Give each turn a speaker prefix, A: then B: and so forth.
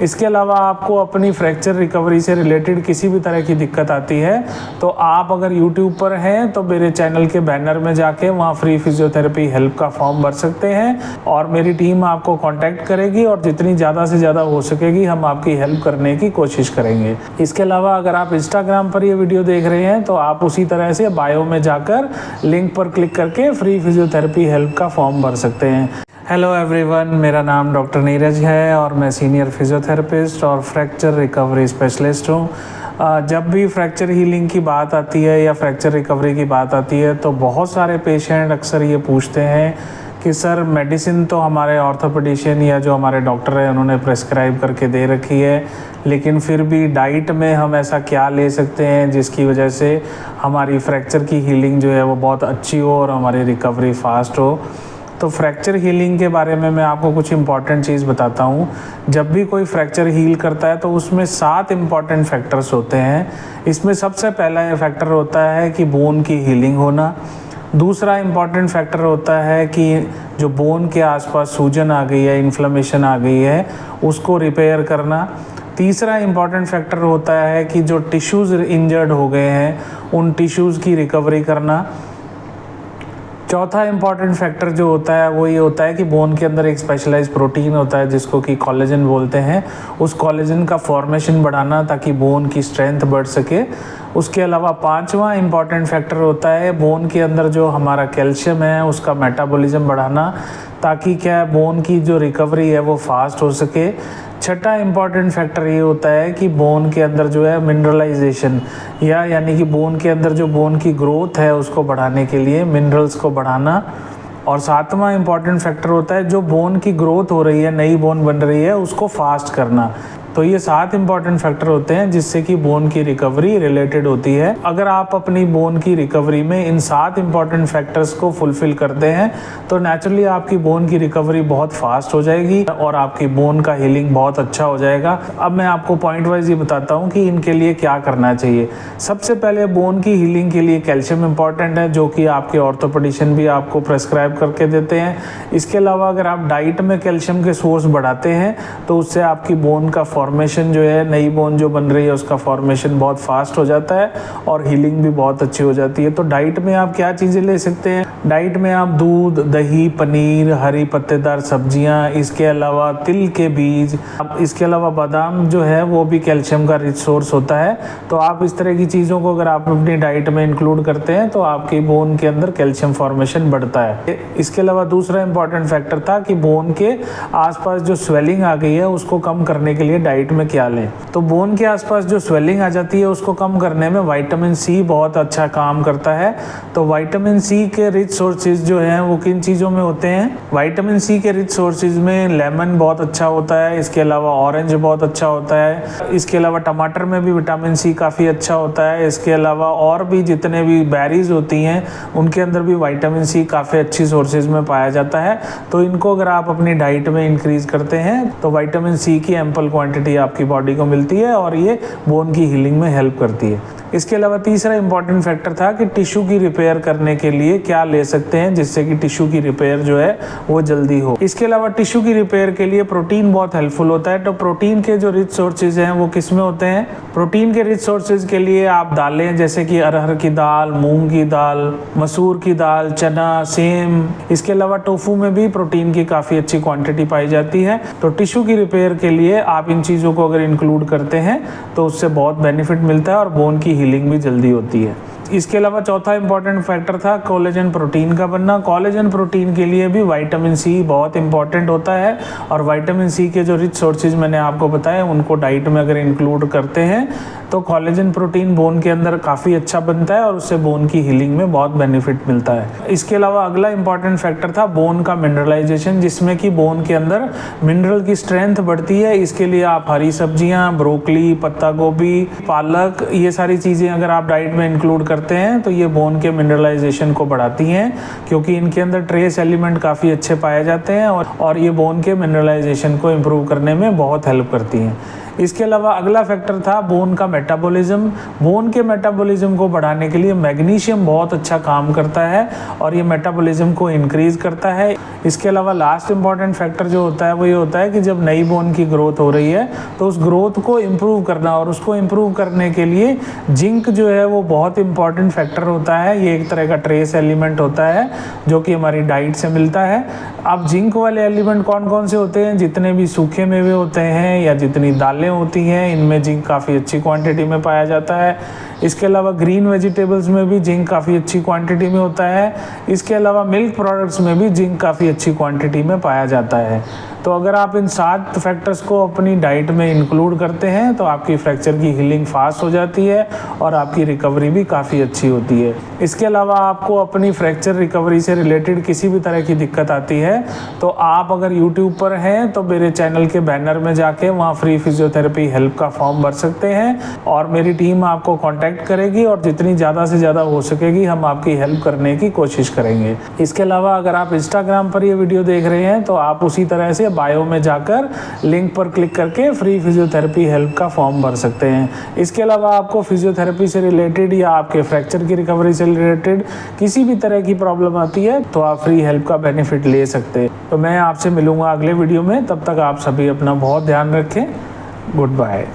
A: इसके अलावा आपको अपनी फ्रैक्चर रिकवरी से रिलेटेड किसी भी तरह की दिक्कत आती है तो आप अगर यूट्यूब पर हैं तो मेरे चैनल के बैनर में जाके वहाँ फ्री फिजियोथेरेपी हेल्प का फॉर्म भर सकते हैं और मेरी टीम आपको कांटेक्ट करेगी और जितनी ज़्यादा से ज़्यादा हो सकेगी हम आपकी हेल्प करने की कोशिश करेंगे। इसके अलावा अगर आप इंस्टाग्राम पर ये वीडियो देख रहे हैं तो आप उसी तरह से बायो में जाकर लिंक पर क्लिक करके फ्री फिजियोथेरेपी हेल्प का फॉर्म भर सकते हैं। हेलो एवरीवन, मेरा नाम डॉक्टर नीरज है और मैं सीनियर फिजियोथेरेपिस्ट और फ्रैक्चर रिकवरी स्पेशलिस्ट हूँ। जब भी फ्रैक्चर हीलिंग की बात आती है या फ्रैक्चर रिकवरी की बात आती है तो बहुत सारे पेशेंट अक्सर ये पूछते हैं कि सर मेडिसिन तो हमारे ऑर्थोपेडिशियन या जो हमारे डॉक्टर हैं उन्होंने प्रेस्क्राइब करके दे रखी है, लेकिन फिर भी डाइट में हम ऐसा क्या ले सकते हैं जिसकी वजह से हमारी फ्रैक्चर की हीलिंग जो है वो बहुत अच्छी हो और हमारी रिकवरी फास्ट हो। तो फ्रैक्चर हीलिंग के बारे में मैं आपको कुछ इम्पॉर्टेंट चीज़ बताता हूँ। जब भी कोई फ्रैक्चर हील करता है तो उसमें 7 इम्पॉर्टेंट फैक्टर्स होते हैं। इसमें सबसे पहला फैक्टर होता है कि बोन की हीलिंग होना। दूसरा इम्पॉर्टेंट फैक्टर होता है कि जो बोन के आसपास सूजन आ गई है, इन्फ्लेमेशन आ गई है, उसको रिपेयर करना। तीसरा इम्पॉर्टेंट फैक्टर होता है कि जो टिश्यूज़ इंजर्ड हो गए हैं उन टिश्यूज़ की रिकवरी करना। चौथा इम्पॉर्टेंट फैक्टर जो होता है वो ये होता है कि बोन के अंदर एक स्पेशलाइज्ड प्रोटीन होता है जिसको कि कोलेजन बोलते हैं, उस कोलेजन का फॉर्मेशन बढ़ाना ताकि बोन की स्ट्रेंथ बढ़ सके। उसके अलावा 5वां इम्पॉर्टेंट फैक्टर होता है बोन के अंदर जो हमारा कैल्शियम है उसका मेटाबॉलिज्म बढ़ाना ताकि क्या बोन की जो रिकवरी है वो फास्ट हो सके। छठा इम्पॉर्टेंट फैक्टर ये होता है कि बोन के अंदर जो है मिनरलाइजेशन यानी कि बोन के अंदर जो बोन की ग्रोथ है उसको बढ़ाने के लिए मिनरल्स को बढ़ाना। और 7वां इम्पॉर्टेंट फैक्टर होता है जो बोन की ग्रोथ हो रही है, नई बोन बन रही है, उसको फास्ट करना। तो ये 7 इम्पॉर्टेंट फैक्टर होते हैं जिससे कि बोन की रिकवरी रिलेटेड होती है। अगर आप अपनी बोन की रिकवरी में इन 7 इम्पॉर्टेंट फैक्टर्स को फुलफिल करते हैं तो नेचुरली आपकी बोन की रिकवरी बहुत फास्ट हो जाएगी और आपकी बोन का हीलिंग बहुत अच्छा हो जाएगा। अब मैं आपको पॉइंट वाइज ये बताता हूँ कि इनके लिए क्या करना चाहिए। सबसे पहले बोन की हीलिंग के लिए कैल्शियम इंपॉर्टेंट है जो कि आपके ऑर्थोपेडिशियन भी आपको प्रेस्क्राइब करके देते हैं। इसके अलावा अगर आप डाइट में कैल्शियम के सोर्स बढ़ाते हैं तो उससे आपकी बोन का फॉर्मेशन जो है, नई बोन जो बन रही है उसका फॉर्मेशन बहुत फास्ट हो जाता है और हीलिंग भी बहुत अच्छी हो जाती है। तो डाइट में आप क्या चीज़ें ले सकते हैं? डाइट में आप दूध, दही, पनीर, हरी पत्तेदार सब्जियां, इसके अलावा तिल के बीज, इसके अलावा बादाम जो है वो भी कैल्शियम का रिच सोर्स होता है। तो आप इस तरह की चीज़ों को अगर आप अपनी डाइट में इंक्लूड करते हैं तो आपकी बोन के अंदर कैल्शियम फॉर्मेशन बढ़ता है। इसके अलावा दूसरा इंपॉर्टेंट फैक्टर था कि बोन के आसपास जो स्वेलिंग आ गई है उसको कम करने के लिए डाइट में क्या लें। तो बोन के आसपास जो स्वेलिंग आ जाती है उसको कम करने में विटामिन सी बहुत अच्छा काम करता है। तो विटामिन सी के रिच सोर्सेज जो हैं वो किन चीज़ों में होते हैं? विटामिन सी के रिच सोर्सेज में लेमन बहुत अच्छा होता है, इसके अलावा ऑरेंज बहुत अच्छा होता है, इसके अलावा टमाटर में भी विटामिन सी काफ़ी अच्छा होता है, इसके अलावा और भी जितने भी बेरीज होती हैं उनके अंदर भी विटामिन सी काफ़ी अच्छी सोर्सेज में पाया जाता है। तो इनको अगर आप अपनी डाइट में इंक्रीज करते हैं तो विटामिन सी की एम्पल क्वांटिटी आपकी बॉडी को मिलती है और ये बोन की हीलिंग में हेल्प करती है। इसके अलावा तीसरा इंपॉर्टेंट फैक्टर था कि टिश्यू की रिपेयर करने के लिए क्या ले सकते हैं जिससे कि टिश्यू की रिपेयर जो है वो जल्दी हो। इसके अलावा टिश्यू की रिपेयर के लिए प्रोटीन बहुत हेल्पफुल होता है। तो प्रोटीन के जो रिच सोर्सेज हैं वो किस में होते हैं? प्रोटीन के रिच सोर्सेज के लिए आप दालें जैसे कि अरहर की दाल, मूंग की दाल, मसूर की दाल, चना, सेम, इसके अलावा टोफू में भी प्रोटीन की काफ़ी अच्छी क्वांटिटी पाई जाती है। तो टिश्यू की रिपेयर के लिए आप इन चीज़ों को अगर इंक्लूड करते हैं तो उससे बहुत बेनिफिट मिलता है और बोन की हीलिंग भी जल्दी होती है। इसके अलावा चौथा इंपॉर्टेंट फैक्टर था कोलेजन प्रोटीन का बनना। कोलेजन प्रोटीन के लिए भी विटामिन सी बहुत इंपॉर्टेंट होता है और विटामिन सी के जो रिच सोर्सेज मैंने आपको बताए उनको डाइट में अगर इंक्लूड करते हैं तो कोलेजन प्रोटीन बोन के अंदर काफ़ी अच्छा बनता है और उससे बोन की हीलिंग में बहुत बेनिफिट मिलता है। इसके अलावा अगला इंपॉर्टेंट फैक्टर था बोन का मिनरलाइजेशन, जिसमें कि बोन के अंदर मिनरल की स्ट्रेंथ बढ़ती है। इसके लिए आप हरी सब्जियां, ब्रोकली, पत्ता गोभी, पालक, ये सारी चीज़ें अगर आप डाइट में इंक्लूड करते हैं तो ये बोन के मिनरलाइजेशन को बढ़ाती हैं क्योंकि इनके अंदर ट्रेस एलिमेंट काफ़ी अच्छे पाए जाते हैं और ये बोन के मिनरलाइजेशन को इम्प्रूव करने में बहुत हेल्प करती हैं। इसके अलावा अगला फैक्टर था बोन का मेटाबॉलिज्म। बोन के मेटाबॉलिज्म को बढ़ाने के लिए मैग्नीशियम बहुत अच्छा काम करता है और ये मेटाबॉलिज्म को इंक्रीज करता है। इसके अलावा लास्ट इंपॉर्टेंट फैक्टर जो होता है वो ये होता है कि जब नई बोन की ग्रोथ हो रही है तो उस ग्रोथ को इम्प्रूव करना, और उसको इम्प्रूव करने के लिए जिंक जो है वो बहुत इंपॉर्टेंट फैक्टर होता है। ये एक तरह का ट्रेस एलिमेंट होता है जो कि हमारी डाइट से मिलता है। अब जिंक वाले एलिमेंट कौन कौन से होते हैं? जितने भी सूखे मेवे होते हैं या जितनी दालें होती हैं, इनमें जिंक काफ़ी अच्छी क्वांटिटी में पाया जाता है। इसके अलावा ग्रीन वेजिटेबल्स में भी जिंक काफ़ी अच्छी क्वांटिटी में होता है। इसके अलावा मिल्क प्रोडक्ट्स में भी जिंक काफ़ी अच्छी क्वांटिटी में पाया जाता है। तो अगर आप इन 7 फैक्टर्स को अपनी डाइट में इंक्लूड करते हैं तो आपकी फ्रैक्चर की हीलिंग फास्ट हो जाती है और आपकी रिकवरी भी काफ़ी अच्छी होती है। इसके अलावा आपको अपनी फ्रैक्चर रिकवरी से रिलेटेड किसी भी तरह की दिक्कत आती है तो आप अगर यूट्यूब पर हैं तो मेरे चैनल के बैनर में जाके वहाँ फ्री फिजियोथेरेपी हेल्प का फॉर्म भर सकते हैं और मेरी टीम आपको कॉन्टैक्ट करेगी और जितनी ज़्यादा से ज़्यादा हो सकेगी हम आपकी हेल्प करने की कोशिश करेंगे। इसके अलावा अगर आप इंस्टाग्राम पर ये वीडियो देख रहे हैं तो आप उसी तरह से बायो में जाकर लिंक पर क्लिक करके फ्री फिजियोथेरेपी हेल्प का फॉर्म भर सकते हैं। इसके अलावा आपको फिजियोथेरेपी से रिलेटेड या आपके फ्रैक्चर की रिकवरी से रिलेटेड किसी भी तरह की प्रॉब्लम आती है तो आप फ्री हेल्प का बेनिफिट ले सकते हैं। तो मैं आपसे मिलूंगा अगले वीडियो में, तब तक आप सभी अपना बहुत ध्यान रखें। Good bye.